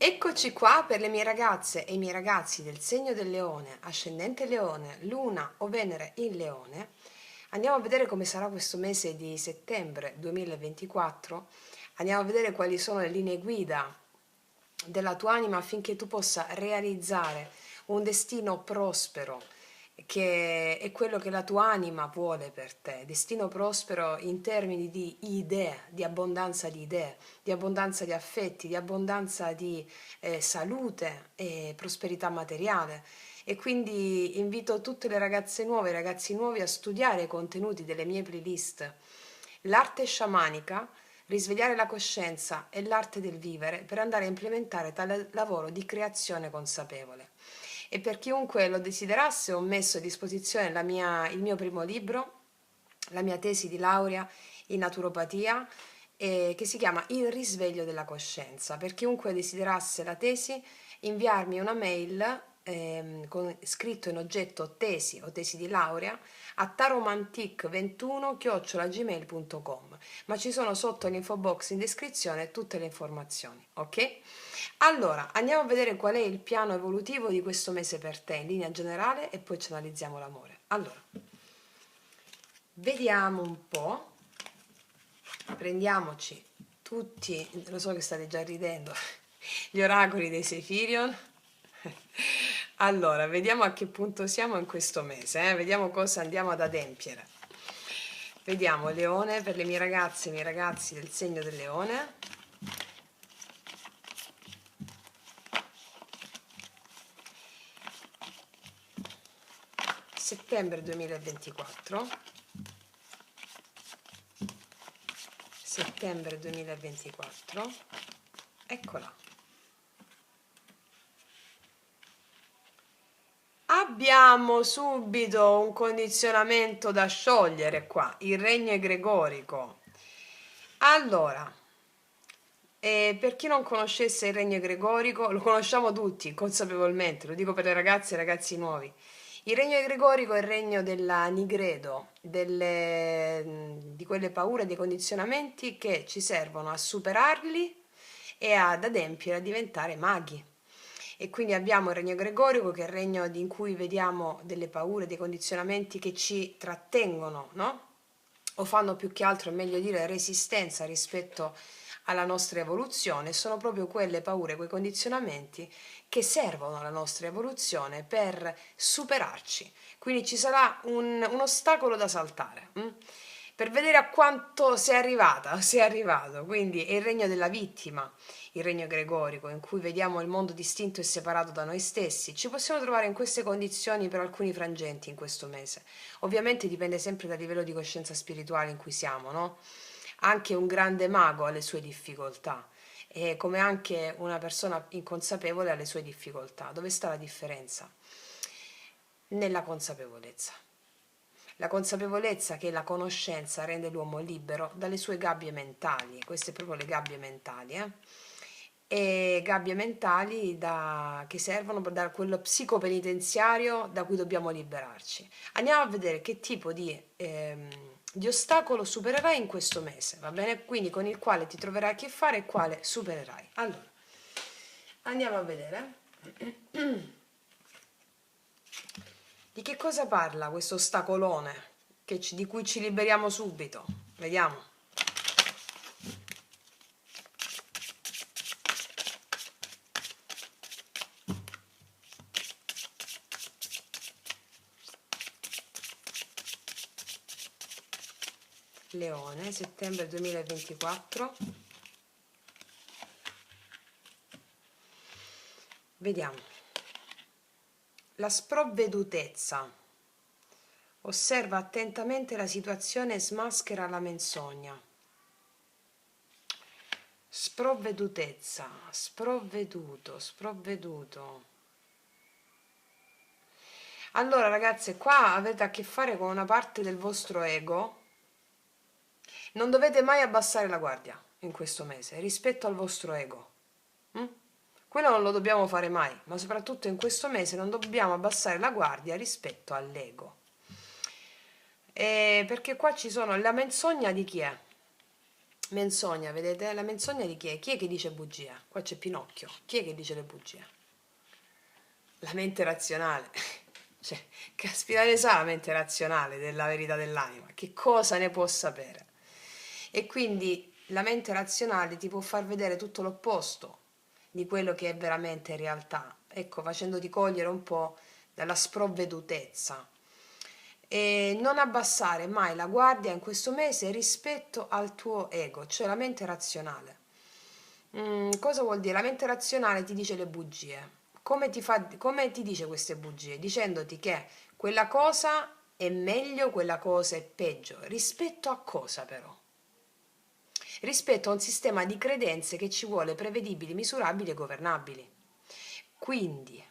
Eccoci qua per le mie ragazze e i miei ragazzi del segno del leone, ascendente leone, luna o Venere in leone. Andiamo a vedere come sarà questo mese di settembre 2024. Andiamo a vedere quali sono le linee guida della tua anima affinché tu possa realizzare un destino prospero, che è quello che la tua anima vuole per te, destino prospero in termini di idee, di abbondanza di affetti, di abbondanza di salute e prosperità materiale. E quindi invito tutte le ragazze nuove e i ragazzi nuovi a studiare i contenuti delle mie playlist. L'arte sciamanica, risvegliare la coscienza e l'arte del vivere per andare a implementare tale lavoro di creazione consapevole. E per chiunque lo desiderasse ho messo a disposizione il mio primo libro, la mia tesi di laurea in naturopatia, che si chiama Il risveglio della coscienza. Per chiunque desiderasse la tesi, inviarmi una mail con scritto in oggetto tesi o tesi di laurea a taromantic21@gmail.com, ma ci sono sotto l'info box in descrizione tutte le informazioni, ok? Allora, andiamo a vedere qual è il piano evolutivo di questo mese per te in linea generale e poi ci analizziamo l'amore. Allora, vediamo un po', prendiamoci tutti, lo so che state già ridendo, gli oracoli dei Sefirion. Allora, vediamo a che punto siamo in questo mese, vediamo cosa andiamo ad adempiere. Vediamo Leone per le mie ragazze e i miei ragazzi del segno del Leone. Settembre 2024. Settembre 2024. Eccola. Abbiamo subito un condizionamento da sciogliere qua, il regno egregorico. Allora, per chi non conoscesse il regno egregorico, lo conosciamo tutti consapevolmente, lo dico per le ragazze e i ragazzi nuovi. Il regno egregorico è il regno della nigredo, di quelle paure, dei condizionamenti che ci servono a superarli e ad adempiere a diventare maghi. E quindi abbiamo il regno gregorico, che è il regno in cui vediamo delle paure, dei condizionamenti che ci trattengono, no? O fanno più che altro, è meglio dire, resistenza rispetto alla nostra evoluzione. Sono proprio quelle paure, quei condizionamenti che servono alla nostra evoluzione per superarci. Quindi ci sarà un ostacolo da saltare. Per vedere a quanto sei arrivata, sei arrivato. Quindi è il regno della vittima, il regno gregorico, in cui vediamo il mondo distinto e separato da noi stessi. Ci possiamo trovare in queste condizioni per alcuni frangenti in questo mese. Ovviamente dipende sempre dal livello di coscienza spirituale in cui siamo, no? Anche un grande mago ha le sue difficoltà, e come anche una persona inconsapevole ha le sue difficoltà. Dove sta la differenza? Nella consapevolezza. La consapevolezza che la conoscenza rende l'uomo libero dalle sue gabbie mentali, queste proprio le gabbie mentali, e gabbie mentali che servono da quello psicopenitenziario da cui dobbiamo liberarci. Andiamo a vedere che tipo di ostacolo supererai in questo mese, va bene? Quindi con il quale ti troverai a che fare e quale supererai. Allora, andiamo a vedere. Di che cosa parla questo ostacolone di cui ci liberiamo subito? Vediamo. Leone, settembre 2024. Vediamo. La sprovvedutezza. Osserva attentamente la situazione e smaschera la menzogna. Sprovvedutezza, sprovveduto. Allora ragazze, qua avete a che fare con una parte del vostro ego. Non dovete mai abbassare la guardia in questo mese rispetto al vostro ego. Quello non lo dobbiamo fare mai, ma soprattutto in questo mese non dobbiamo abbassare la guardia rispetto all'ego. Perché qua ci sono la menzogna di chi è? Menzogna, vedete? La menzogna di chi è? Chi è che dice bugie? Qua c'è Pinocchio. Chi è che dice le bugie? La mente razionale. Cioè, caspita ne sa la mente razionale della verità dell'anima? Che cosa ne può sapere? E quindi la mente razionale ti può far vedere tutto l'opposto di quello che è veramente in realtà, ecco, facendoti cogliere un po' dalla sprovvedutezza. E non abbassare mai la guardia in questo mese rispetto al tuo ego, cioè la mente razionale. Cosa vuol dire? La mente razionale ti dice le bugie. Come ti dice queste bugie? Dicendoti che quella cosa è meglio, quella cosa è peggio. Rispetto a cosa però? Rispetto a un sistema di credenze che ci vuole prevedibili, misurabili e governabili. Quindi,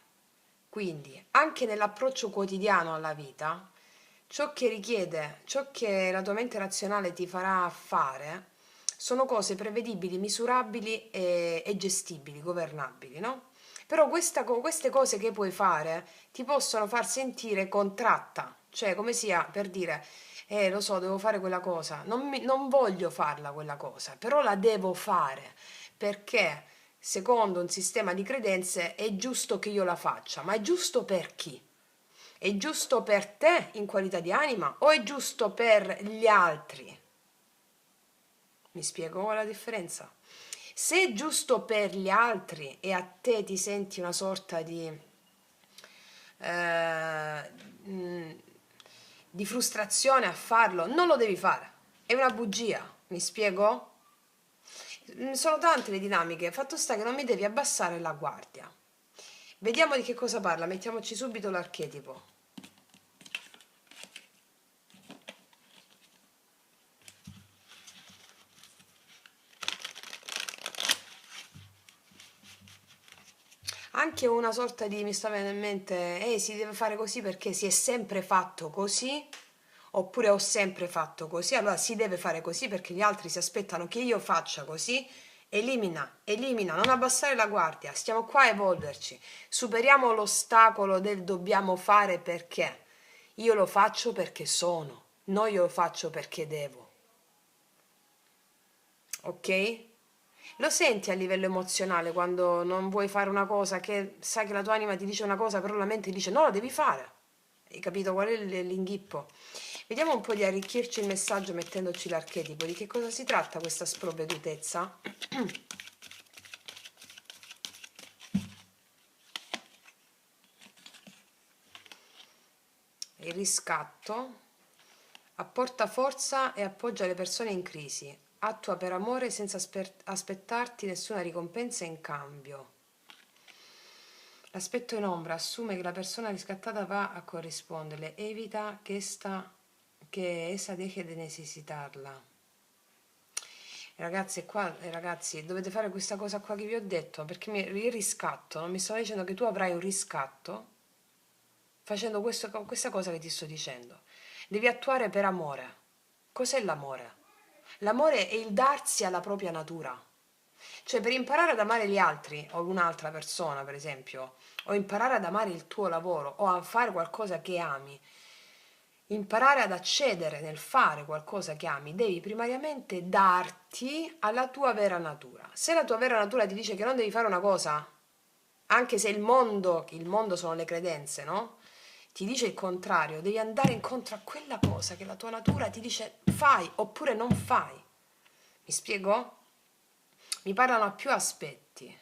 quindi anche nell'approccio quotidiano alla vita, ciò che richiede, ciò che la tua mente razionale ti farà fare, sono cose prevedibili, misurabili e gestibili, governabili, no? Però queste cose che puoi fare ti possono far sentire contratta, cioè come sia per dire, lo so, devo fare quella cosa, non voglio farla quella cosa, però la devo fare, perché secondo un sistema di credenze è giusto che io la faccia, ma è giusto per chi? È giusto per te in qualità di anima o è giusto per gli altri? Mi spiego la differenza? Se è giusto per gli altri e a te ti senti una sorta eh, mh, di frustrazione a farlo, non lo devi fare. È una bugia, mi spiego? Sono tante le dinamiche, fatto sta che non mi devi abbassare la guardia. Vediamo di che cosa parla, mettiamoci subito l'archetipo. Anche una sorta di, mi sta venendo in mente, si deve fare così perché si è sempre fatto così, oppure ho sempre fatto così, allora si deve fare così perché gli altri si aspettano che io faccia così. Elimina, elimina, non abbassare la guardia, stiamo qua a evolverci, superiamo l'ostacolo del dobbiamo fare perché. Io lo faccio perché sono, non io lo faccio perché devo, ok? Lo senti a livello emozionale quando non vuoi fare una cosa che sai che la tua anima ti dice una cosa, però la mente dice no, la devi fare. Hai capito qual è l'inghippo? Vediamo un po' di arricchirci il messaggio mettendoci l'archetipo. Di che cosa si tratta questa sprovvedutezza? Il riscatto apporta forza e appoggia le persone in crisi. Attua per amore senza aspettarti nessuna ricompensa in cambio. L'aspetto in ombra assume che la persona riscattata va a corrisponderle, evita che essa deje di necessitarla. Ragazzi, qua, ragazzi, dovete fare questa cosa qua che vi ho detto, perché il riscatto, non mi stavo dicendo che tu avrai un riscatto facendo questa cosa che ti sto dicendo. Devi attuare per amore. Cos'è l'amore? L'amore è il darsi alla propria natura. Cioè, per imparare ad amare gli altri, o un'altra persona, per esempio, o imparare ad amare il tuo lavoro, o a fare qualcosa che ami, imparare ad accedere nel fare qualcosa che ami, devi primariamente darti alla tua vera natura. Se la tua vera natura ti dice che non devi fare una cosa, anche se il mondo sono le credenze, no? Ti dice il contrario, devi andare incontro a quella cosa che la tua natura ti dice fai oppure non fai. Mi spiego? Mi parlano a più aspetti.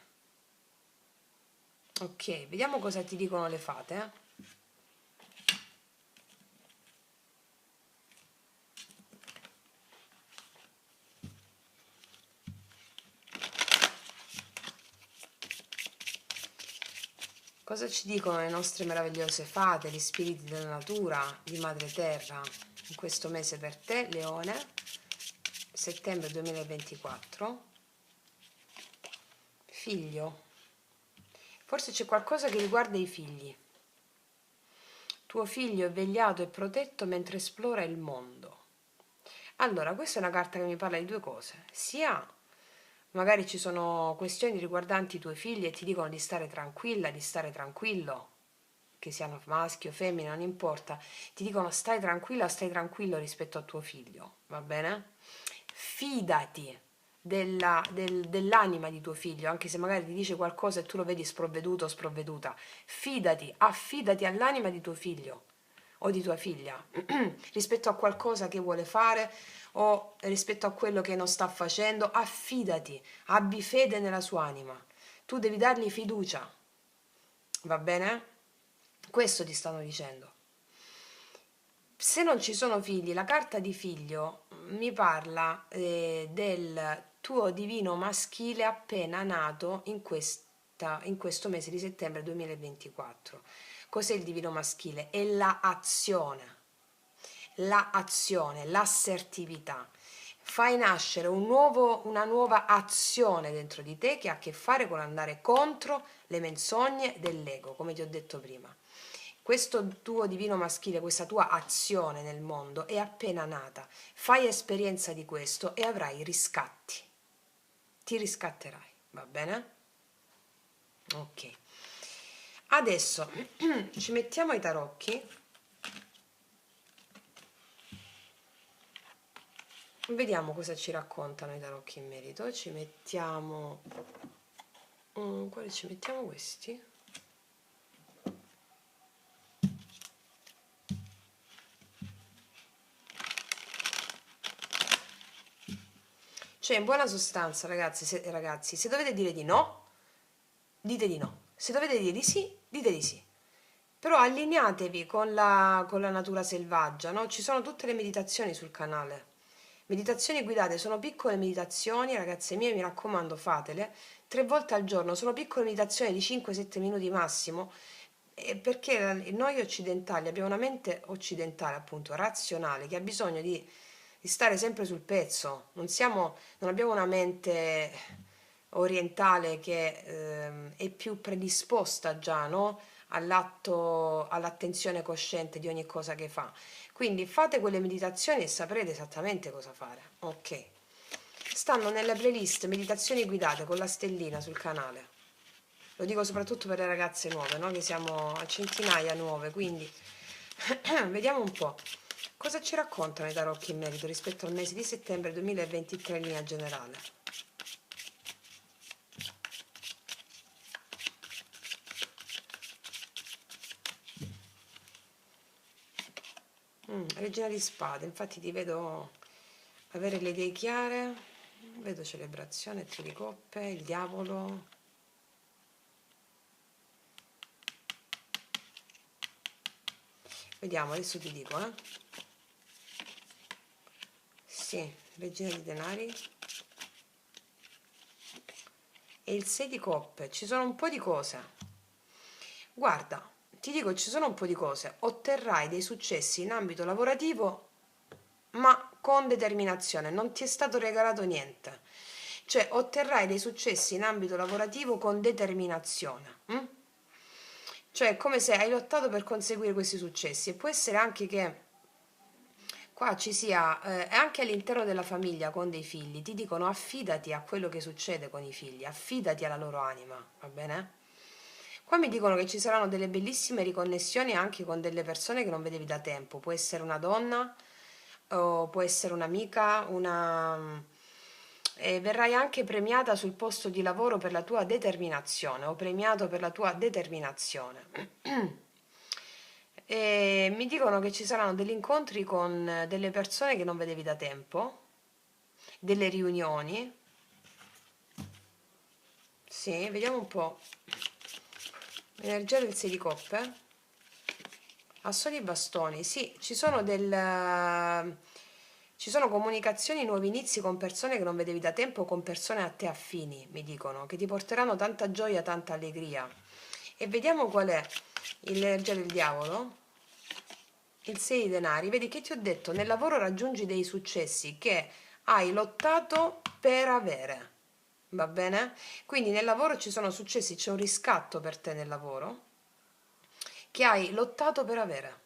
Ok, vediamo cosa ti dicono le fate. Cosa ci dicono le nostre meravigliose fate, gli spiriti della natura, di Madre Terra, in questo mese per te, Leone, settembre 2024? Figlio. Forse c'è qualcosa che riguarda i figli. Tuo figlio è vegliato e protetto mentre esplora il mondo. Allora, questa è una carta che mi parla di due cose. Sia magari ci sono questioni riguardanti i tuoi figli e ti dicono di stare tranquilla, di stare tranquillo, che siano maschi o femmine, non importa. Ti dicono stai tranquilla, stai tranquillo rispetto a tuo figlio, va bene? Fidati, dell'anima di tuo figlio, anche se magari ti dice qualcosa e tu lo vedi sprovveduto o sprovveduta. Affidati all'anima di tuo figlio o di tua figlia rispetto a qualcosa che vuole fare o rispetto a quello che non sta facendo. Affidati, abbi fede nella sua anima. Tu devi dargli fiducia, va bene? Questo ti stanno dicendo. Se non ci sono figli, la carta di figlio mi parla del tuo divino maschile appena nato in questo mese di settembre 2024. Cos'è il divino maschile? È l'azione, l'assertività. Fai nascere una nuova azione dentro di te che ha a che fare con andare contro le menzogne dell'ego, come ti ho detto prima. Questo tuo divino maschile, questa tua azione nel mondo è appena nata. Fai esperienza di questo e avrai riscatti. Ti riscatterai, va bene? Ok. Adesso ci mettiamo i tarocchi. Vediamo cosa ci raccontano i tarocchi in merito. Ci mettiamo... quali ci mettiamo questi? Cioè, in buona sostanza, ragazzi, se dovete dire di no, dite di no. Se dovete dire di sì, dite di sì. Però allineatevi con la natura selvaggia, no? Ci sono tutte le meditazioni sul canale. Meditazioni guidate, sono piccole meditazioni, ragazze mie, mi raccomando, fatele. 3 volte al giorno, sono piccole meditazioni di 5-7 minuti massimo, perché noi occidentali abbiamo una mente occidentale, appunto, razionale, che ha bisogno di stare sempre sul pezzo. Non abbiamo una mente orientale che è più predisposta già, no? All'attenzione cosciente di ogni cosa che fa. Quindi fate quelle meditazioni e saprete esattamente cosa fare. Ok. Stanno nella playlist meditazioni guidate con la stellina sul canale. Lo dico soprattutto per le ragazze nuove, no? Che siamo a centinaia nuove, quindi vediamo un po'. Cosa ci raccontano i tarocchi in merito rispetto al mese di settembre 2023 in linea generale? Regina di spade, infatti ti vedo avere le idee chiare, vedo celebrazione, 3 di coppe, il diavolo. Vediamo, adesso ti dico, Sì, regina di denari. E il 6 di coppe, ci sono un po' di cose. Guarda, ti dico, ci sono un po' di cose. Otterrai dei successi in ambito lavorativo, ma con determinazione, non ti è stato regalato niente. Cioè, otterrai dei successi in ambito lavorativo con determinazione. Cioè, è come se hai lottato per conseguire questi successi. E può essere anche che qua ci sia, anche all'interno della famiglia con dei figli, ti dicono affidati a quello che succede con i figli, affidati alla loro anima, va bene? Qua mi dicono che ci saranno delle bellissime riconnessioni anche con delle persone che non vedevi da tempo, può essere una donna o può essere un'amica, e verrai anche premiata sul posto di lavoro per la tua determinazione o premiato per la tua determinazione. E mi dicono che ci saranno degli incontri con delle persone che non vedevi da tempo, delle riunioni. Sì, vediamo un po'. Energia del 6 di coppe. Assoli e bastoni. Sì, ci sono comunicazioni, nuovi inizi con persone che non vedevi da tempo, con persone a te affini, mi dicono, che ti porteranno tanta gioia, tanta allegria. E vediamo qual è l'energia del diavolo. Il 6 di denari. Vedi che ti ho detto, nel lavoro raggiungi dei successi che hai lottato per avere. Va bene? Quindi nel lavoro ci sono successi, c'è un riscatto per te nel lavoro che hai lottato per avere.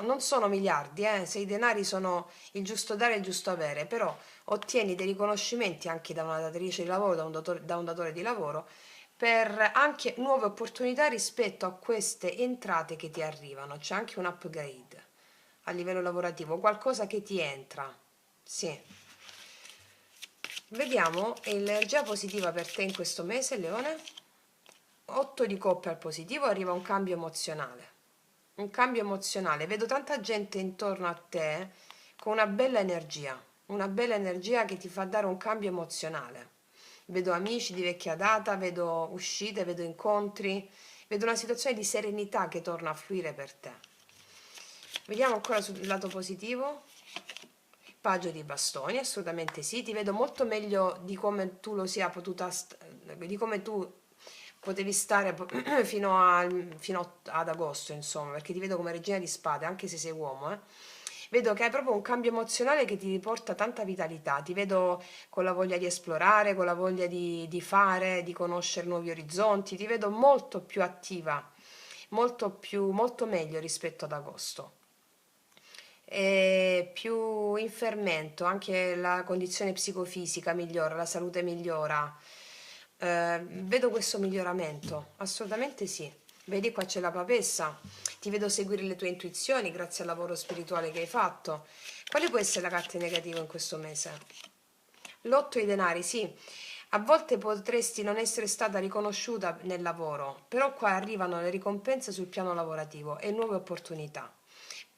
Non sono miliardi, se i denari sono il giusto dare e il giusto avere, però ottieni dei riconoscimenti anche da una datrice di lavoro, da un datore di lavoro, per anche nuove opportunità rispetto a queste entrate che ti arrivano. C'è anche un upgrade a livello lavorativo, qualcosa che ti entra. Sì. Vediamo l'energia positiva per te in questo mese, Leone. 8 di coppe al positivo, arriva un cambio emozionale. Un cambio emozionale. Vedo tanta gente intorno a te con una bella energia che ti fa dare un cambio emozionale. Vedo amici di vecchia data, vedo uscite, vedo incontri, vedo una situazione di serenità che torna a fluire per te. Vediamo ancora sul lato positivo. Paggio di bastoni, assolutamente sì, ti vedo molto meglio di come tu lo sia potuta, di come tu potevi stare fino ad agosto, insomma, perché ti vedo come regina di spade, anche se sei uomo, eh. Vedo che hai proprio un cambio emozionale che ti riporta tanta vitalità, ti vedo con la voglia di esplorare, con la voglia di fare, di conoscere nuovi orizzonti, ti vedo molto più attiva, molto meglio rispetto ad agosto. E più in fermento, anche la condizione psicofisica migliora, la salute migliora. Vedo questo miglioramento, assolutamente sì. Vedi, qua c'è la papessa, ti vedo seguire le tue intuizioni grazie al lavoro spirituale che hai fatto. Quale può essere la carta negativa in questo mese? L'otto di denari, sì. A volte potresti non essere stata riconosciuta nel lavoro, però qua arrivano le ricompense sul piano lavorativo e nuove opportunità.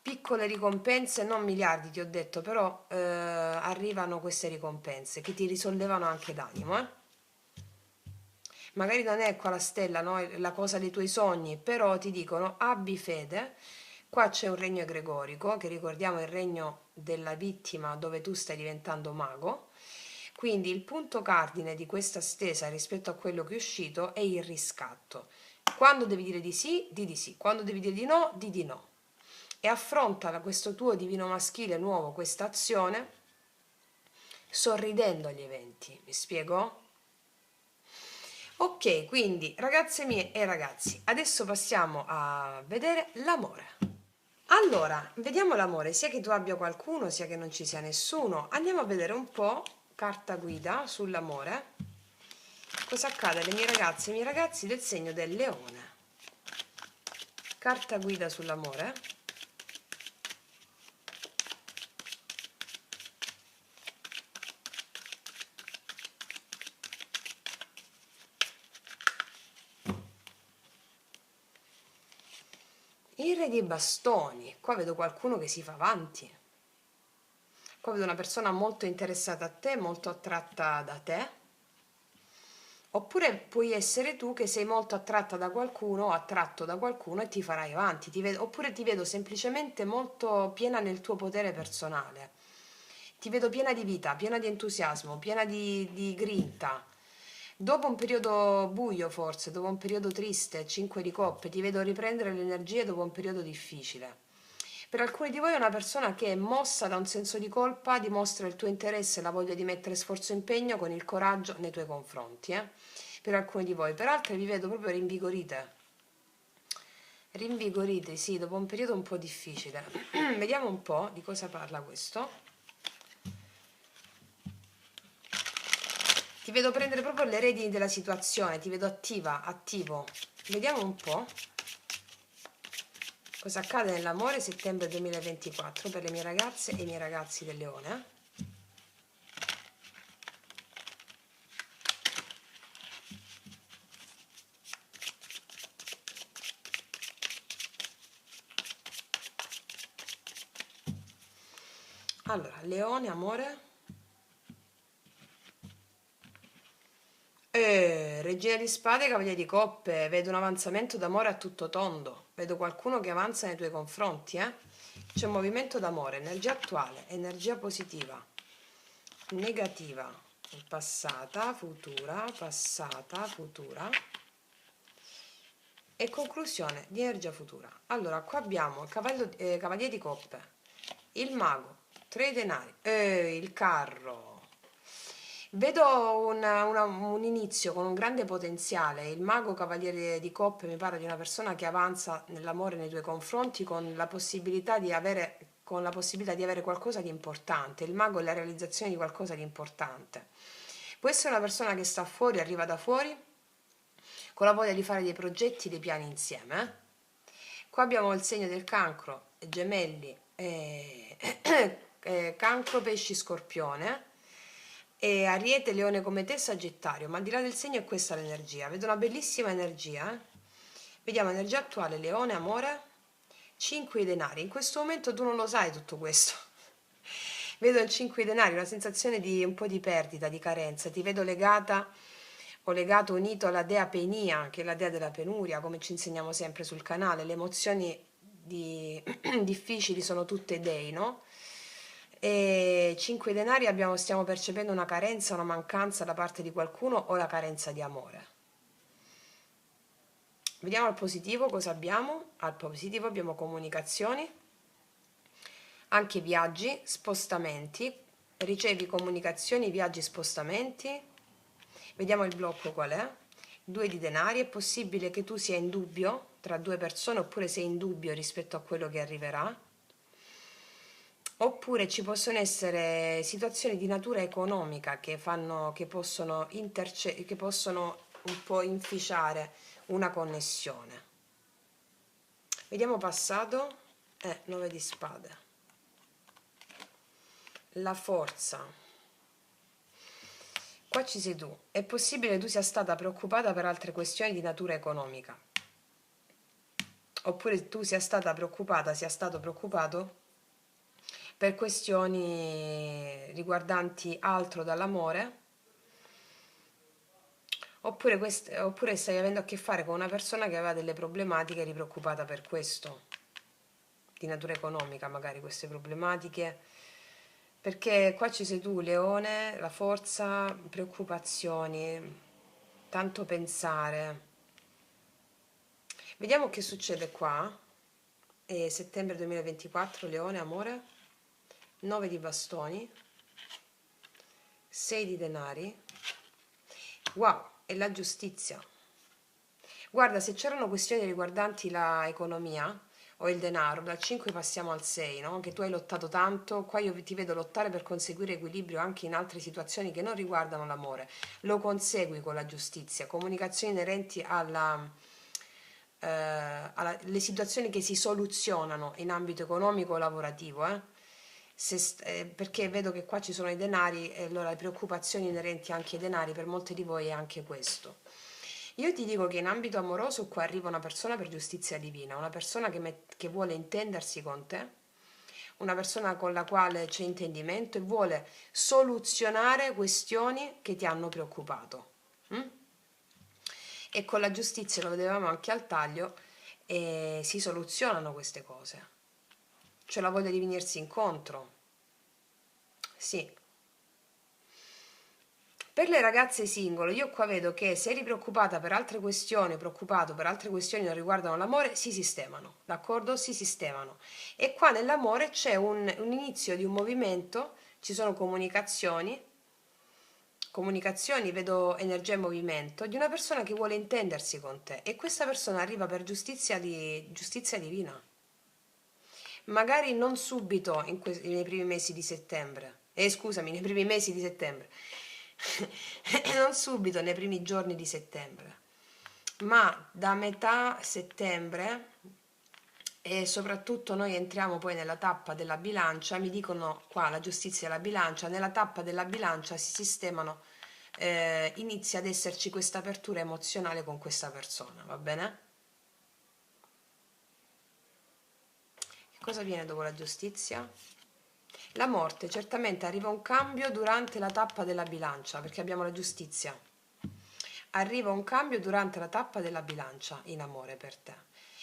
Piccole ricompense, non miliardi ti ho detto, però arrivano queste ricompense che ti risollevano anche d'animo, eh? Magari non è qua la stella, no? È la cosa dei tuoi sogni, però ti dicono abbi fede. Qua c'è un regno egregorico, che ricordiamo è il regno della vittima dove tu stai diventando mago. Quindi il punto cardine di questa stesa rispetto a quello che è uscito è il riscatto. Quando devi dire di sì, di sì. Quando devi dire di di no. E affronta questo tuo divino maschile nuovo, questa azione, sorridendo agli eventi. Mi spiego? Ok, quindi ragazze mie e ragazzi, adesso passiamo a vedere l'amore. Allora, vediamo l'amore, sia che tu abbia qualcuno, sia che non ci sia nessuno. Andiamo a vedere un po' carta guida sull'amore. Cosa accade alle mie ragazze e ai miei ragazzi del segno del leone? Carta guida sull'amore. Il re di bastoni, qua vedo qualcuno che si fa avanti. Qua vedo una persona molto interessata a te, molto attratta da te. Oppure puoi essere tu che sei molto attratta da qualcuno o attratto da qualcuno e ti farai avanti. Oppure ti vedo semplicemente molto piena nel tuo potere personale. Ti vedo piena di vita, piena di entusiasmo, piena di grinta. Dopo un periodo buio forse, dopo un periodo triste, 5 di coppe, ti vedo riprendere le energie dopo un periodo difficile. Per alcuni di voi è una persona che, mossa da un senso di colpa, dimostra il tuo interesse e la voglia di mettere sforzo e impegno con il coraggio nei tuoi confronti. Per alcuni di voi, per altri vi vedo proprio rinvigorite. Rinvigorite, sì, dopo un periodo un po' difficile. Vediamo un po' di cosa parla questo. Ti vedo prendere proprio le redini della situazione, ti vedo attivo. Vediamo un po' cosa accade nell'amore settembre 2024 per le mie ragazze e i miei ragazzi del leone. Allora, leone, amore. Regina di spade, cavaliere di coppe, vedo un avanzamento d'amore a tutto tondo, vedo qualcuno che avanza nei tuoi confronti, eh? C'è un movimento d'amore, energia attuale, energia positiva, negativa, passata, futura, e conclusione di energia futura. Allora, qua abbiamo il cavaliere di coppe, il mago, 3 denari, il carro. Vedo un inizio con un grande potenziale. Il mago cavaliere di coppe mi parla di una persona che avanza nell'amore nei tuoi confronti con la possibilità di avere qualcosa di importante. Il mago è la realizzazione di qualcosa di importante. Può essere una persona che sta fuori, arriva da fuori, con la voglia di fare dei progetti, dei piani insieme. Qua abbiamo il segno del cancro, gemelli, cancro, pesci, scorpione. E Ariete, Leone come te, Sagittario, ma al di là del segno è questa l'energia. Vedo una bellissima energia, eh? Vediamo energia attuale, Leone, amore, 5 di denari. In questo momento tu non lo sai tutto questo. Vedo il 5 di denari, una sensazione di un po' di perdita, di carenza. Ti vedo legata o legato, unito alla dea Penia, che è la dea della penuria, come ci insegniamo sempre sul canale. Le emozioni difficili sono tutte dei, no? E 5 denari stiamo percependo una carenza, una mancanza da parte di qualcuno o la carenza di amore. Vediamo al positivo cosa abbiamo. Al positivo abbiamo comunicazioni, anche viaggi, spostamenti. Ricevi comunicazioni, viaggi, spostamenti. Vediamo il blocco qual è. 2 di denari. È possibile che tu sia in dubbio tra due persone, oppure sei in dubbio rispetto a quello che arriverà. Oppure ci possono essere situazioni di natura economica che possono un po' inficiare una connessione. Vediamo passato. 9 di spade. La forza. Qua ci sei tu. È possibile che tu sia stata preoccupata per altre questioni di natura economica. Oppure tu sia stata preoccupata, sia stato preoccupato per questioni riguardanti altro dall'amore. Oppure stai avendo a che fare con una persona che aveva delle problematiche e eri preoccupata per questo, di natura economica magari queste problematiche, perché qua ci sei tu, Leone, la forza, preoccupazioni, tanto pensare. Vediamo che succede qua. Settembre 2024, Leone, amore, 9 di bastoni, 6 di denari. Wow, e la giustizia. Guarda, se c'erano questioni riguardanti l'economia o il denaro, dal 5 passiamo al 6, no? Che tu hai lottato tanto, qua io ti vedo lottare per conseguire equilibrio anche in altre situazioni che non riguardano l'amore. Lo consegui con la giustizia, comunicazioni inerenti alle situazioni che si soluzionano in ambito economico o lavorativo, perché vedo che qua ci sono i denari e allora le preoccupazioni inerenti anche ai denari per molti di voi è anche questo. Io ti dico che in ambito amoroso qua arriva una persona per giustizia divina, una persona che vuole intendersi con te, una persona con la quale c'è intendimento e vuole soluzionare questioni che ti hanno preoccupato. E con la giustizia, lo vedevamo anche al taglio, si soluzionano queste cose. C'è la voglia di venirsi incontro. Sì. Per le ragazze singole, io qua vedo che se eri preoccupata per altre questioni, preoccupato per altre questioni che riguardano l'amore, si sistemano, d'accordo? Si sistemano. E qua nell'amore c'è un inizio di un movimento, ci sono comunicazioni, vedo energia e movimento, di una persona che vuole intendersi con te e questa persona arriva per giustizia divina. Magari non subito nei primi mesi di settembre, scusami, nei primi mesi di settembre, non subito nei primi giorni di settembre, ma da metà settembre, e soprattutto noi entriamo poi nella tappa della bilancia, mi dicono qua la giustizia e la bilancia, nella tappa della bilancia si sistemano, inizia ad esserci questa apertura emozionale con questa persona, va bene? Che cosa viene dopo la giustizia? La morte, certamente arriva un cambio durante la tappa della bilancia, perché abbiamo la giustizia. Arriva un cambio durante la tappa della bilancia in amore per te.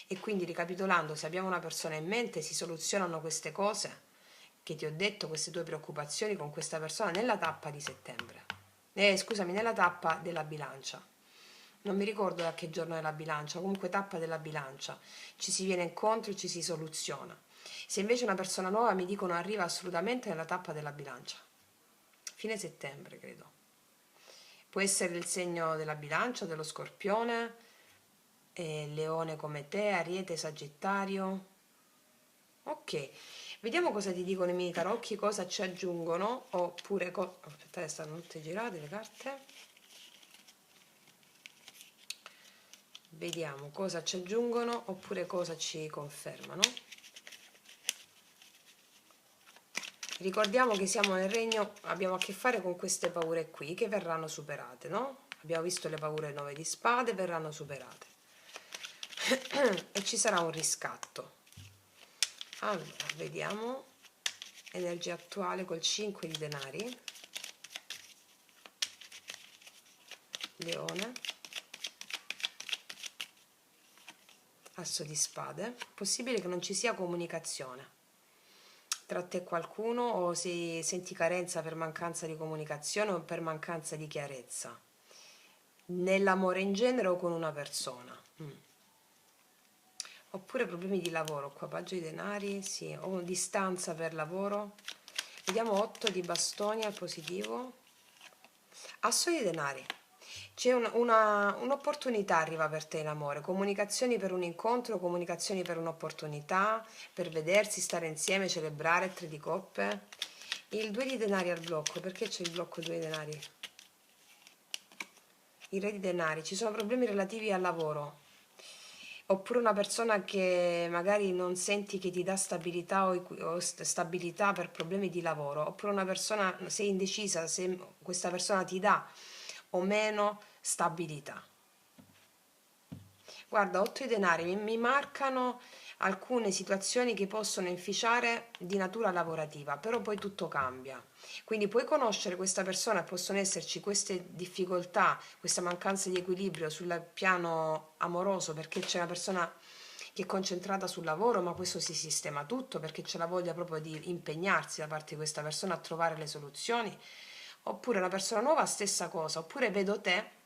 E quindi ricapitolando, se abbiamo una persona in mente, si soluzionano queste cose che ti ho detto, queste tue preoccupazioni con questa persona nella tappa di settembre. Scusami, nella tappa della bilancia. Non mi ricordo da che giorno è la bilancia, comunque tappa della bilancia. Ci si viene incontro e ci si soluziona. Se invece una persona nuova mi dicono arriva assolutamente nella tappa della bilancia, fine settembre credo. Può essere il segno della bilancia, dello scorpione, leone come te, ariete, sagittario. Ok, vediamo cosa ti dicono i miei tarocchi, cosa ci aggiungono, oppure... aspettate, stanno tutte girate le carte. Vediamo cosa ci aggiungono, oppure cosa ci confermano. Ricordiamo che siamo nel regno, abbiamo a che fare con queste paure qui che verranno superate, no? Abbiamo visto le paure 9 di spade, verranno superate. E ci sarà un riscatto. Allora, vediamo. Energia attuale col 5 di denari. Leone. Asso di spade. Possibile che non ci sia comunicazione tra te e qualcuno, o se senti carenza per mancanza di comunicazione o per mancanza di chiarezza nell'amore in genere o con una persona. Oppure problemi di lavoro, qua paggio di denari, sì, o distanza per lavoro. Vediamo 8 di bastoni al positivo. Asso di denari. C'è un'opportunità arriva per te in amore, comunicazioni per un incontro, comunicazioni per un'opportunità, per vedersi, stare insieme, celebrare, 3 di coppe. Il 2 di denari al blocco, perché c'è il blocco 2 di denari? Il re di denari, ci sono problemi relativi al lavoro, oppure una persona che magari non senti che ti dà stabilità o stabilità per problemi di lavoro, oppure una persona, sei indecisa se questa persona ti dà o meno stabilità. Guarda, 8 i denari mi marcano alcune situazioni che possono inficiare di natura lavorativa, però poi tutto cambia. Quindi puoi conoscere questa persona, possono esserci queste difficoltà, questa mancanza di equilibrio sul piano amoroso, perché c'è una persona che è concentrata sul lavoro, ma questo si sistema tutto perché c'è la voglia proprio di impegnarsi da parte di questa persona a trovare le soluzioni. Oppure una persona nuova, stessa cosa, oppure vedo te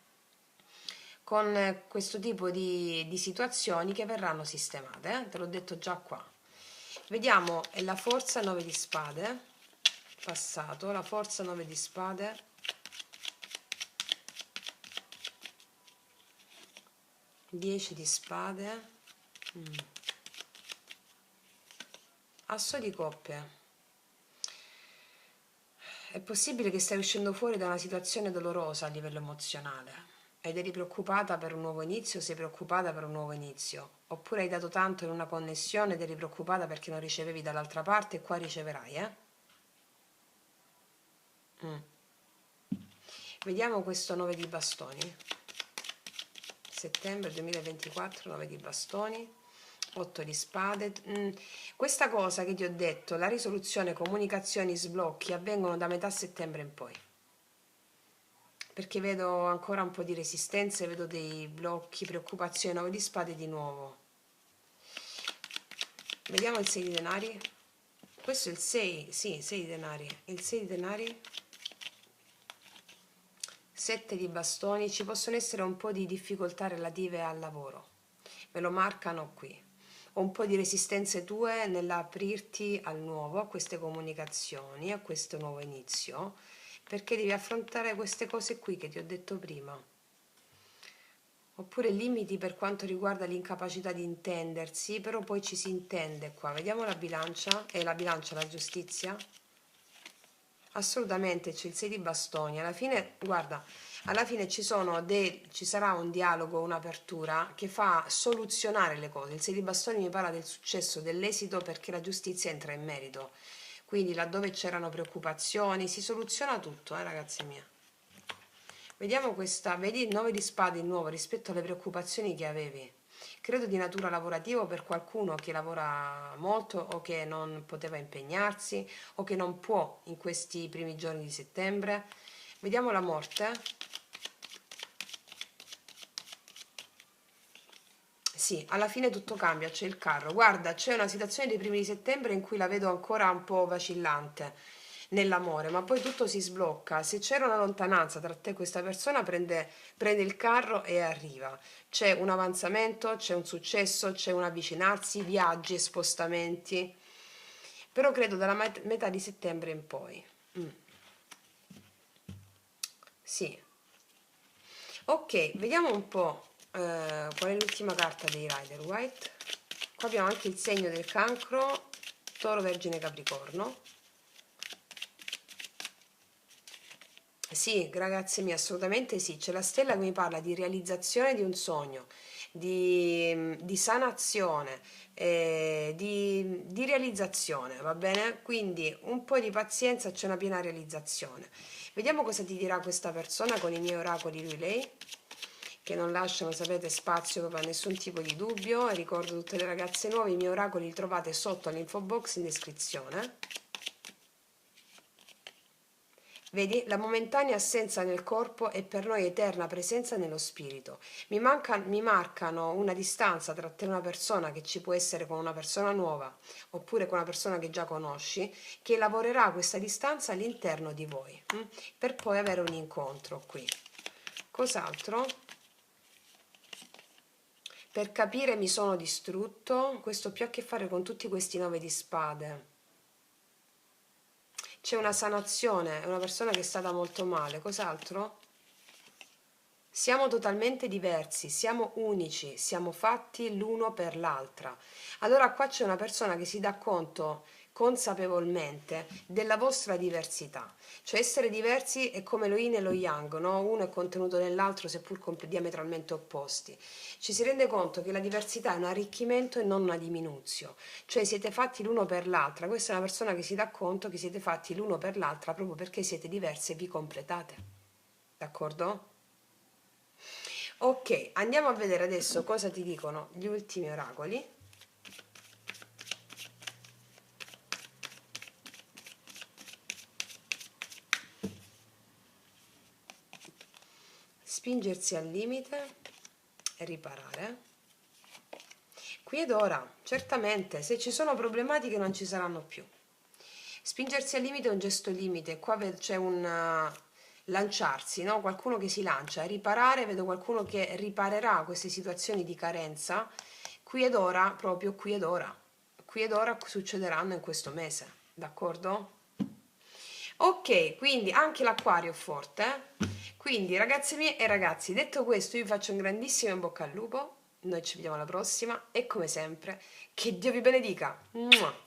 con questo tipo di situazioni che verranno sistemate, te l'ho detto già qua. Vediamo, è la forza 9 di spade, passato, la forza 9 di spade, 10 di spade, asso di coppie. È possibile che stai uscendo fuori da una situazione dolorosa a livello emozionale ed eri preoccupata per un nuovo inizio, sei preoccupata per un nuovo inizio, oppure hai dato tanto in una connessione ed eri preoccupata perché non ricevevi dall'altra parte e qua riceverai, Vediamo questo 9 di bastoni. Settembre 2024, 9 di bastoni, 8 di spade. Questa cosa che ti ho detto, la risoluzione, comunicazioni, sblocchi avvengono da metà settembre in poi. Perché vedo ancora un po' di resistenze, vedo dei blocchi, preoccupazioni, 9 di spade di nuovo. Vediamo il 6 di denari. Questo è il 6, sì, 6 di denari. Il 6 di denari. 7 di bastoni. Ci possono essere un po' di difficoltà relative al lavoro. Me lo marcano qui. Ho un po' di resistenze tue nell'aprirti al nuovo, a queste comunicazioni, a questo nuovo inizio, perché devi affrontare queste cose qui che ti ho detto prima. Oppure limiti per quanto riguarda l'incapacità di intendersi, però poi ci si intende qua. Vediamo la bilancia, e la bilancia, la giustizia. Assolutamente, c'è il 6 di bastoni. Alla fine, guarda, alla fine ci sarà un dialogo, un'apertura che fa soluzionare le cose. Il 6 di bastoni mi parla del successo, dell'esito, perché la giustizia entra in merito. Quindi laddove c'erano preoccupazioni, si soluziona tutto, ragazzi miei. Vediamo questa, vedi il 9 di spade di nuovo rispetto alle preoccupazioni che avevi. Credo di natura lavorativa per qualcuno che lavora molto o che non poteva impegnarsi o che non può in questi primi giorni di settembre. Vediamo la morte. Sì, alla fine tutto cambia, c'è il carro. Guarda, c'è una situazione dei primi di settembre in cui la vedo ancora un po' vacillante nell'amore, ma poi tutto si sblocca. Se c'era una lontananza tra te e questa persona, prende il carro e arriva. C'è un avanzamento, c'è un successo, c'è un avvicinarsi, viaggi, spostamenti. Però credo dalla metà di settembre in poi. Sì. Ok, vediamo un po' qual è l'ultima carta dei Rider White. Qua abbiamo anche il segno del cancro, Toro, Vergine, Capricorno. Sì, ragazzi miei, assolutamente sì, c'è la stella che mi parla di realizzazione di un sogno di sanazione, di realizzazione, va bene? Quindi un po' di pazienza, c'è una piena realizzazione. Vediamo cosa ti dirà questa persona con i miei oracoli, lui, lei, che non lasciano, sapete, spazio proprio a nessun tipo di dubbio. E ricordo tutte le ragazze nuove, i miei oracoli li trovate sotto all'info box in descrizione. Vedi, la momentanea assenza nel corpo è per noi eterna presenza nello spirito. Mi marcano una distanza tra te e una persona, che ci può essere con una persona nuova oppure con una persona che già conosci, che lavorerà questa distanza all'interno di voi, per poi avere un incontro qui. Cos'altro? Per capire mi sono distrutto, questo più ha a che fare con tutti questi 9 di spade. C'è una sanazione, è una persona che è stata molto male. Cos'altro? Siamo totalmente diversi, siamo unici, siamo fatti l'uno per l'altra. Allora qua c'è una persona che si dà conto consapevolmente della vostra diversità. Cioè essere diversi è come lo yin e lo yang, no? Uno è contenuto nell'altro seppur diametralmente opposti. Ci si rende conto che la diversità è un arricchimento e non una diminuzione. Cioè siete fatti l'uno per l'altra. Questa è una persona che si dà conto che siete fatti l'uno per l'altra proprio perché siete diversi e vi completate. D'accordo? Ok, andiamo a vedere adesso cosa ti dicono gli ultimi oracoli. Spingersi al limite e riparare. Qui ed ora, certamente, se ci sono problematiche non ci saranno più. Spingersi al limite è un gesto limite, qua c'è un lanciarsi, no? Qualcuno che si lancia, riparare, vedo qualcuno che riparerà queste situazioni di carenza, qui ed ora, proprio qui ed ora. Qui ed ora succederanno in questo mese, d'accordo? Ok, quindi anche l'acquario è forte. Quindi ragazze mie e ragazzi, detto questo, io vi faccio un grandissimo in bocca al lupo. Noi ci vediamo alla prossima e come sempre, che Dio vi benedica. Mua!